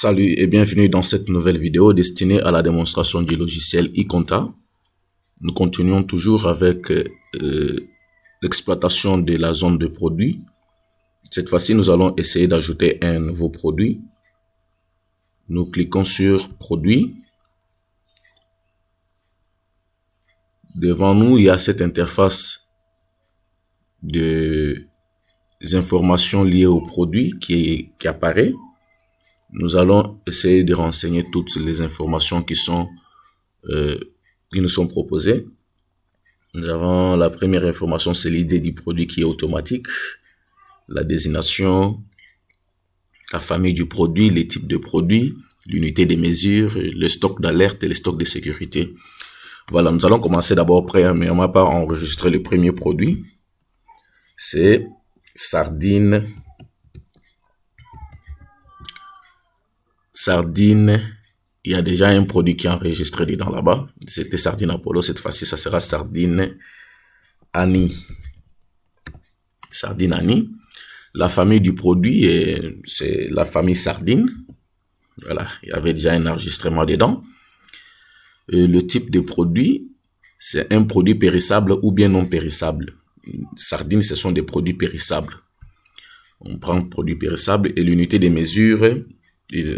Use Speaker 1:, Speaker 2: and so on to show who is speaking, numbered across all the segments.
Speaker 1: Salut et bienvenue dans cette nouvelle vidéo destinée à la démonstration du logiciel iConta. Nous continuons toujours avec l'exploitation de la zone de produit. Cette fois-ci, nous allons essayer d'ajouter un nouveau produit. Nous cliquons sur Produit. Devant nous, il y a cette interface des informations liées au produit qui apparaît. Nous allons essayer de renseigner toutes les informations qui nous sont proposées. Nous avons la première information, c'est l'idée du produit qui est automatique, la désignation, la famille du produit, les types de produits, l'unité des mesures, le stock d'alerte et le stock de sécurité. Voilà, nous allons commencer d'abord premièrement par enregistrer le premier produit. C'est sardine. Il y a déjà un produit qui est enregistré dedans là-bas. C'était sardine Apollo. Cette fois-ci, ça sera sardine Annie. Sardine Annie. La famille du produit, c'est la famille sardine. Voilà, il y avait déjà un enregistrement dedans. Et le type de produit, c'est un produit périssable ou bien non périssable. Sardines, ce sont des produits périssables. On prend produit périssable et l'unité des mesures.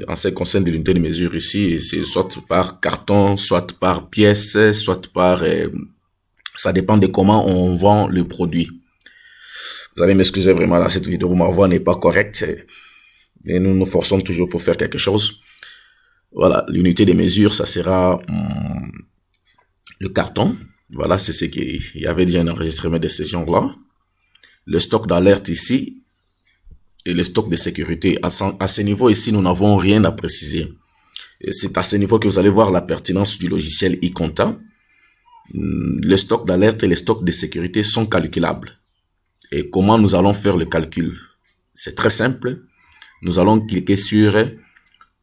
Speaker 1: En ce qui concerne l'unité de mesure ici, c'est soit par carton, soit par pièce, soit par... ça dépend de comment on vend le produit. Vous allez m'excuser vraiment, dans cette vidéo, ma voix n'est pas correcte. Et nous nous forçons toujours pour faire quelque chose. Voilà, l'unité de mesure, ça sera le carton. Voilà, c'est ce qu'il y avait déjà un enregistrement de ce genre-là. Le stock d'alerte ici. Et le stock de sécurité. À ce niveau ici, nous n'avons rien à préciser. C'est à ce niveau que vous allez voir la pertinence du logiciel iConta. Le stock d'alerte et le stock de sécurité sont calculables. Et comment nous allons faire le calcul? C'est très simple. Nous allons cliquer sur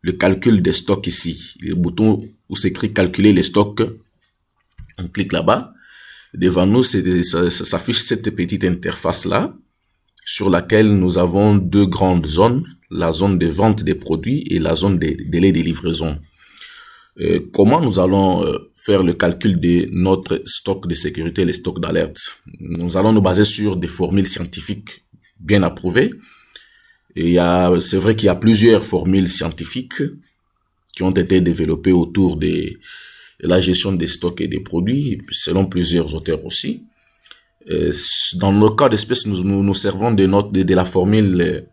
Speaker 1: le calcul des stocks ici. Le bouton où s'écrit calculer les stocks. On clique là-bas. Devant nous, ça s'affiche cette petite interface-là, sur laquelle nous avons deux grandes zones, la zone de vente des produits et la zone des délais de livraison. Comment nous allons faire le calcul de notre stock de sécurité et les stocks d'alerte? Nous allons nous baser sur des formules scientifiques bien approuvées. Et c'est vrai qu'il y a plusieurs formules scientifiques qui ont été développées autour de la gestion des stocks et des produits, selon plusieurs auteurs aussi. Dans le cas d'espèce, nous servons de la formule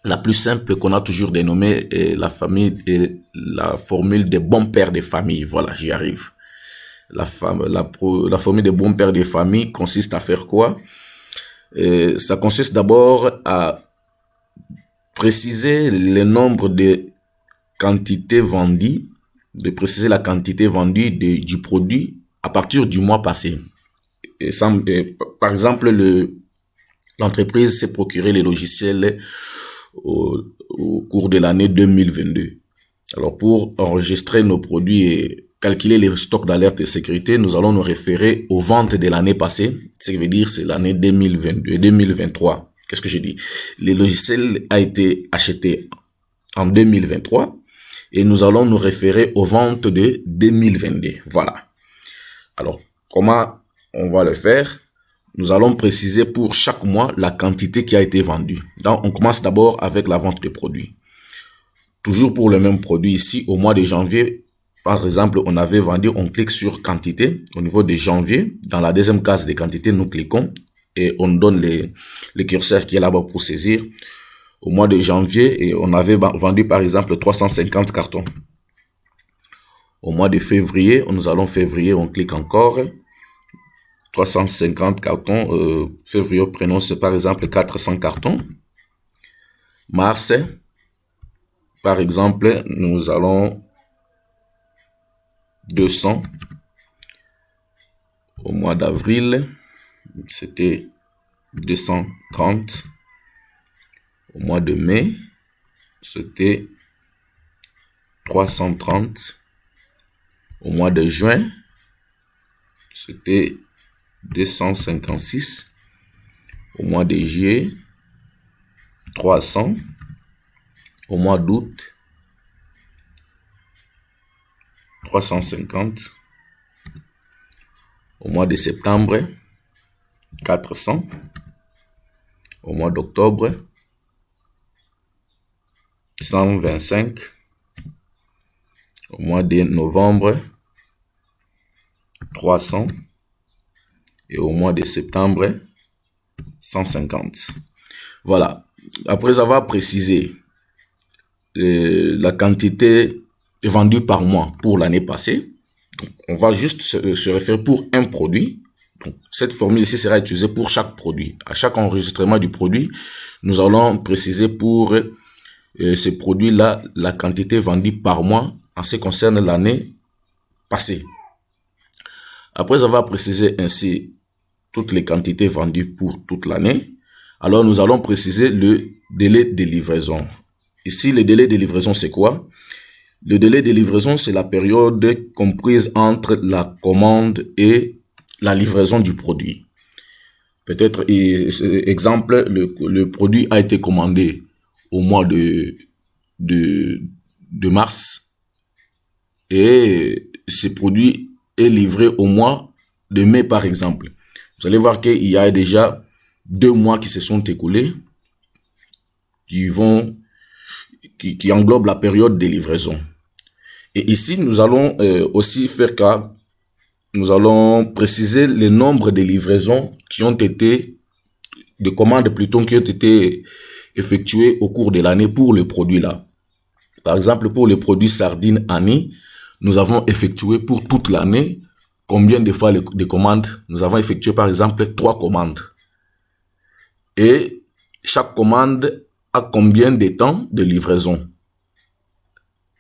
Speaker 1: la plus simple qu'on a toujours dénommée la formule des bons pères de famille. Voilà, j'y arrive. La formule des bons pères de famille consiste à faire quoi? Ça consiste d'abord à préciser le nombre de quantités vendues, de préciser la quantité vendue du produit à partir du mois passé. Par exemple, l'entreprise s'est procuré les logiciels au cours de l'année 2022. Alors, pour enregistrer nos produits et calculer les stocks d'alerte et sécurité, nous allons nous référer aux ventes de l'année passée. Ce qui veut dire, c'est l'année 2022 et 2023. Qu'est-ce que j'ai dit? Le logiciel a été acheté en 2023 et nous allons nous référer aux ventes de 2022. Voilà. Alors, comment on va le faire? Nous allons préciser pour chaque mois la quantité qui a été vendue. Donc, on commence d'abord avec la vente de produits. Toujours pour le même produit ici, au mois de janvier, par exemple, on avait vendu, on clique sur quantité. Au niveau de janvier, dans la deuxième case des quantités, nous cliquons et on donne le curseur qui est là-bas pour saisir. Au mois de janvier, et on avait vendu par exemple 350 cartons. Au mois de février, nous allons février, on clique encore. 350 cartons, février, prenons par exemple 400 cartons. Mars, par exemple, nous allons 200. Au mois d'avril, c'était 230. Au mois de mai, c'était 330. Au mois de juin, c'était 256. Au mois de juillet, 300. Au mois d'août, 350. Au mois de septembre, 400. Au mois d'octobre, 125. Au mois de novembre, 300. Et au mois de septembre, 150. Voilà. Après avoir précisé la quantité vendue par mois pour l'année passée, donc on va juste se référer pour un produit. Donc, cette formule ici sera utilisée pour chaque produit. À chaque enregistrement du produit, nous allons préciser pour ce produit-là la quantité vendue par mois en ce qui concerne l'année passée. Après avoir précisé ainsi toutes les quantités vendues pour toute l'année, alors nous allons préciser le délai de livraison. Ici, le délai de livraison, c'est quoi? Le délai de livraison, c'est la période comprise entre la commande et la livraison du produit. Peut-être, exemple, le produit a été commandé au mois de mars et ce produit est livré au mois de mai, par exemple. Vous allez voir qu'il y a déjà 2 mois qui se sont écoulés, qui englobent la période de livraison. Et ici, nous allons aussi faire cas, nous allons préciser le nombre de livraisons qui ont été, de commandes plutôt, qui ont été effectuées au cours de l'année pour le produit là. Par exemple, pour le produit sardine Annie, nous avons effectué pour toute l'année combien de fois de commandes? Nous avons effectué par exemple 3 commandes. Et chaque commande a combien de temps de livraison?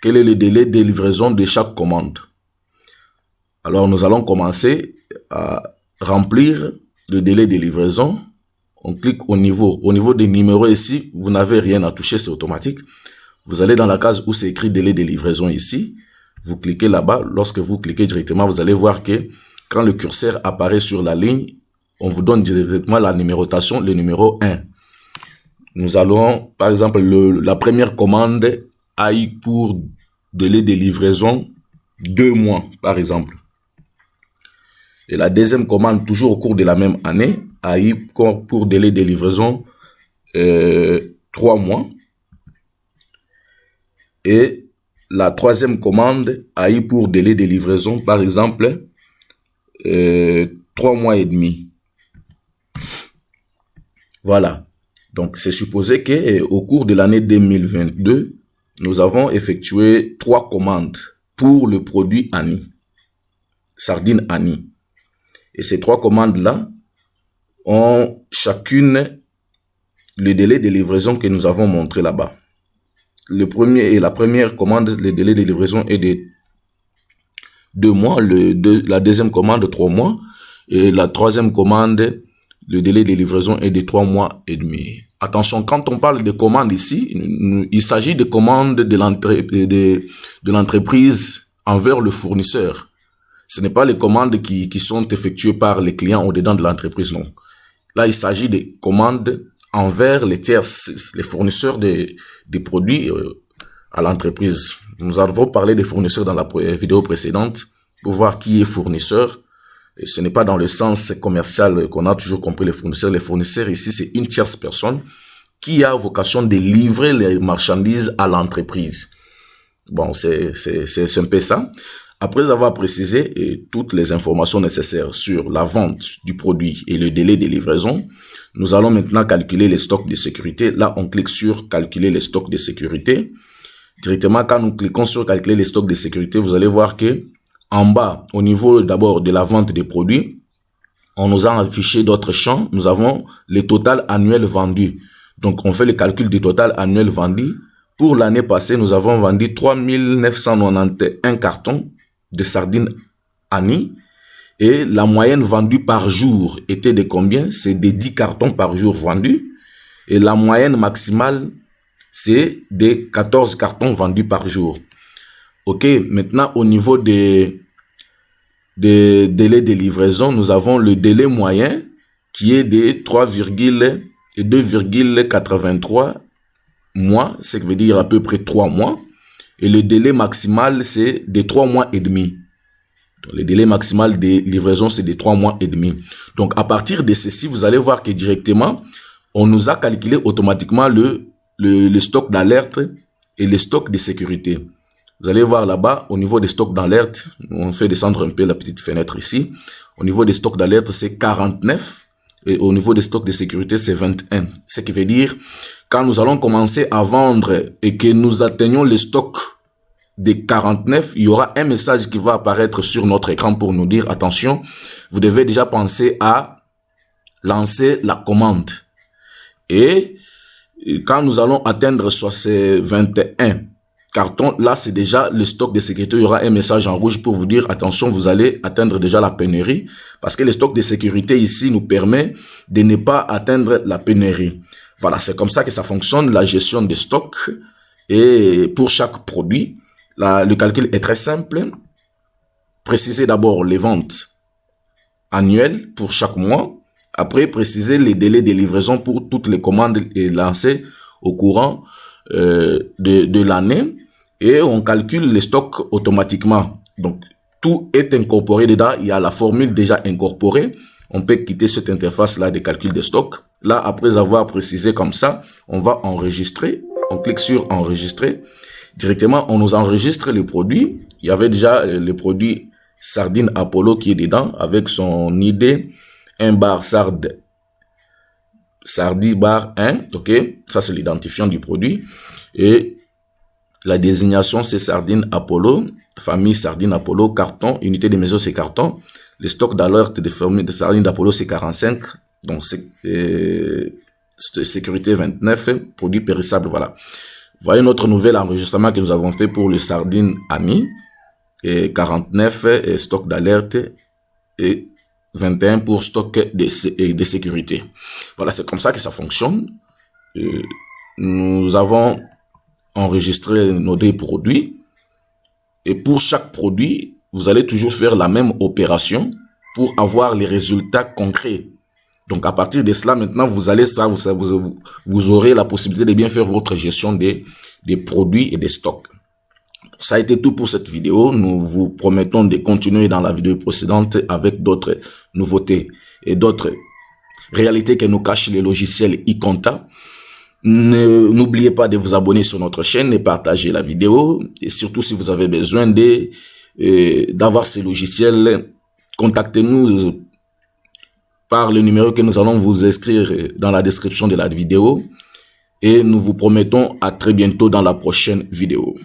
Speaker 1: Quel est le délai de livraison de chaque commande? Alors, nous allons commencer à remplir le délai de livraison. On clique au niveau des numéros ici. Vous n'avez rien à toucher, c'est automatique. Vous allez dans la case où c'est écrit délai de livraison ici. Vous cliquez là-bas. Lorsque vous cliquez directement, vous allez voir que quand le curseur apparaît sur la ligne, on vous donne directement la numérotation, le numéro 1. Nous allons, par exemple, la première commande a eu pour délai de livraison 2 mois, par exemple. Et la deuxième commande, toujours au cours de la même année, a eu pour délai de livraison 3 mois. Et la troisième commande a eu pour délai de livraison, par exemple, 3 mois et demi. Voilà. Donc, c'est supposé qu'au cours de l'année 2022, nous avons effectué 3 commandes pour le produit Annie, sardine Annie. Et ces 3 commandes-là ont chacune le délai de livraison que nous avons montré là-bas. La première commande, le délai de livraison est de 2 mois, la deuxième commande 3 mois, et la troisième commande, le délai de livraison est de 3 mois et demi. Attention, quand on parle de commandes ici, il s'agit de commandes de l'entreprise envers le fournisseur. Ce n'est pas les commandes qui sont effectuées par les clients au-dedans de l'entreprise, non. Là, il s'agit de commandes envers les tiers, les fournisseurs des produits à l'entreprise. Nous avons parlé des fournisseurs dans la vidéo précédente pour voir qui est fournisseur. Et ce n'est pas dans le sens commercial qu'on a toujours compris les fournisseurs. Les fournisseurs ici, c'est une tierce personne qui a vocation de livrer les marchandises à l'entreprise. Bon, c'est un peu ça. Après avoir précisé toutes les informations nécessaires sur la vente du produit et le délai de livraison, nous allons maintenant calculer les stocks de sécurité. Là, on clique sur calculer les stocks de sécurité. Directement, quand nous cliquons sur calculer les stocks de sécurité, vous allez voir que en bas, au niveau d'abord de la vente des produits, on nous a affiché d'autres champs. Nous avons le total annuel vendu. Donc, on fait le calcul du total annuel vendu. Pour l'année passée, nous avons vendu 3 991 cartons de sardines Annie. Et la moyenne vendue par jour était de combien? C'est de 10 cartons par jour vendus. Et la moyenne maximale, c'est de 14 cartons vendus par jour. Ok, maintenant au niveau des délais de livraison, nous avons le délai moyen qui est de 2,83 mois, ce qui veut dire à peu près 3 mois. Et le délai maximal, c'est de 3 mois et demi. Donc, le délai maximal de livraison, c'est de 3 mois et demi. Donc, à partir de ceci, vous allez voir que directement, on nous a calculé automatiquement le stock d'alerte et le stock de sécurité. Vous allez voir là-bas, au niveau des stocks d'alerte, on fait descendre un peu la petite fenêtre ici. Au niveau des stocks d'alerte, c'est 49. Et au niveau des stocks de sécurité, c'est 21. Ce qui veut dire, quand nous allons commencer à vendre et que nous atteignons les stocks des 49, il y aura un message qui va apparaître sur notre écran pour nous dire, attention, vous devez déjà penser à lancer la commande. Et quand nous allons atteindre soit ces 21 cartons, là c'est déjà le stock de sécurité, il y aura un message en rouge pour vous dire, attention, vous allez atteindre déjà la pénurie, parce que le stock de sécurité ici nous permet de ne pas atteindre la pénurie. Voilà, c'est comme ça que ça fonctionne, la gestion des stocks. Et pour chaque produit, le calcul est très simple. Précisez d'abord les ventes annuelles pour chaque mois. Après, précisez les délais de livraison pour toutes les commandes lancées au courant de l'année. Et on calcule les stocks automatiquement. Donc, tout est incorporé dedans. Il y a la formule déjà incorporée. On peut quitter cette interface-là de calcul de stock. Là, après avoir précisé comme ça, on va enregistrer. On clique sur enregistrer. Directement, on nous enregistre les produits. Il y avait déjà le produit Sardine Apollo qui est dedans avec son ID 1 bar Sardi bar 1. Ok, ça c'est l'identifiant du produit. Et la désignation c'est Sardine Apollo, famille Sardine Apollo, carton, unité de mesure c'est carton. Le stock d'alerte de famille de Sardine d'Apollo c'est 45. Donc c'est sécurité 29, produit périssable, voilà. Voyez notre nouvel enregistrement que nous avons fait pour le Sardine Ami, et 49 et stock d'alerte et 21 pour stock de sécurité. Voilà, c'est comme ça que ça fonctionne. Nous avons enregistré nos deux produits et pour chaque produit, vous allez toujours faire la même opération pour avoir les résultats concrets. Donc, à partir de cela, maintenant, vous aurez la possibilité de bien faire votre gestion des produits et des stocks. Ça a été tout pour cette vidéo. Nous vous promettons de continuer dans la vidéo précédente avec d'autres nouveautés et d'autres réalités que nous cachent les logiciels iConta. N'oubliez pas de vous abonner sur notre chaîne et partager la vidéo. Et surtout, si vous avez besoin d'avoir ces logiciels, contactez-nous par le numéro que nous allons vous inscrire dans la description de la vidéo. Et nous vous promettons à très bientôt dans la prochaine vidéo.